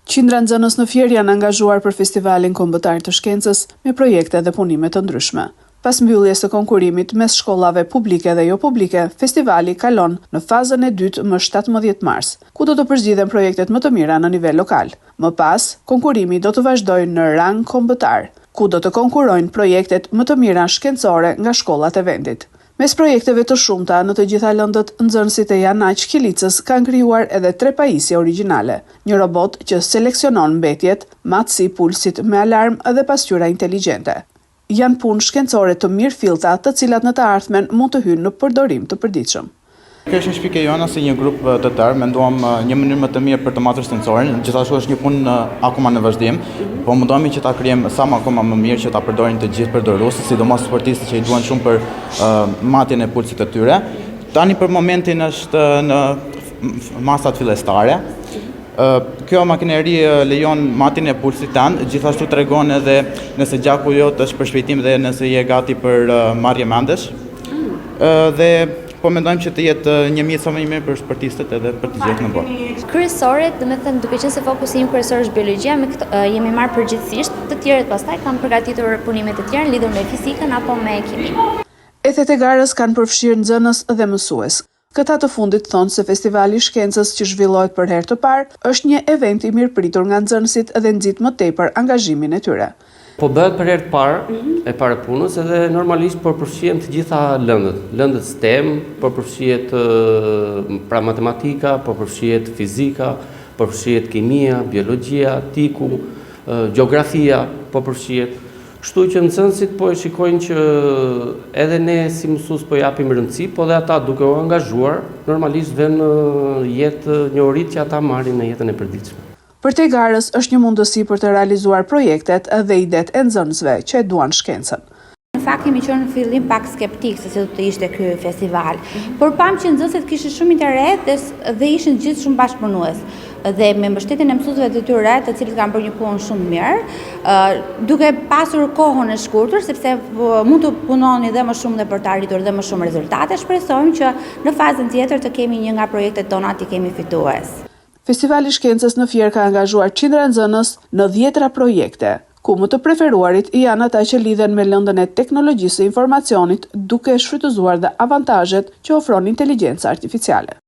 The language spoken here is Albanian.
Qindra nxënës në Fier janë angazhuar për festivalin kombëtar të shkencës me projekte dhe punime të ndryshme. Pas mbylljes së konkurimit mes shkollave publike dhe jo publike, festivali kalon në fazën e dytë më 17 mars, ku do të përzgjidhen projektet më të mira në nivel lokal. Më pas, konkurimi do të vazhdojë në rang kombëtar, ku do të konkurojnë projektet më të mira shkencore nga shkollat e vendit. Mes projekteve të shumta në të gjitha lëndët, nxënësit e Janaq Kilicës kanë krijuar edhe 3 pajisje origjinale, një robot që seleksionon mbetjet, matësi pulsit me alarm dhe pasqyra inteligjente. Janë punë shkencore të mirë fillta, të cilat në të ardhmen mund të hyjnë në përdorim të përditshëm. Kjo është një shpikë jona si një grup të tërë, menduam një mënyrë më të mirë për të matur shkencorin, gjithashtu është një punë akoma në vazhdim, po mundohemi që ta krijojmë sa më akoma më mirë që ta përdorin të gjithë përdoruesët, sidomos sportistët që i duan shumë për matjen e pulsit të tyre. Tani për momentin është në masat fillestare. Kjo makineri lejon matjen e pulsit tanë, gjithashtu tregon edhe nëse gjaku jot është për shpejtim dhe nëse je gati për marrje mendesh. Dhe po mendojmë që të jetë një mjet sa më i mirë për sportistët edhe për të gjithë në botë. Kryesore, domethënë duke qenë se fokusi im kryesor është biologjia, jemi marrë përgjithsisht, të tjerët pastaj kanë përgatitur punime të tjera lidhur me fizikën apo me kimin. Ethet e garës kanë përfshirë nxënës dhe mësues. Këta të fundit thonë se festivali i shkencës që zhvillohet për herë të parë është një event i mirëpritur nga nxënësit dhe nxit më tepër angazhimin e tyre. Po bëhet për herë të parë e para punës edhe normalisht po përfshihen të gjitha lëndët STEM, po përfshihet pra matematika, po përfshihet fizika, po përfshihet kimia, biologjia, tiku, gjeografia, po përfshihet. Kështu që nxënësit po e shikojnë që edhe ne si mësues po japim rëndësi, po dhe ata duke u angazhuar, normalisht vënë jetë njohurit që ata marrin në jetën e përditshme. Për te garës është një mundësi për të realizuar projektet dhe idet e nxënësve që e duan shkencën. Në fakt kemi qenë në fillim pak skeptik se si do të ishte ky festival, por pam që nxënësit kishin shumë interes dhe ishin gjithë shumë bashkëpunues. Dhe me mbështetjen e mësuesve të tyre, të cilët kanë bërë një punë shumë mirë, duke pasur kohën e shkurtër, sepse mund të punoni dhe më shumë dhe për të arritur dhe më shumë rezultate, shpresojmë që në fazën tjetër të kemi një nga projektet tona të kemi fitues. Festivali shkencës në Fier ka angazhuar qindra nxënës në 10 projekte, ku më të preferuarit janë ata që lidhen me lëndën e teknologjisë së informacionit, duke shfrytëzuar dhe avantazhet që ofron inteligjenca artificiale.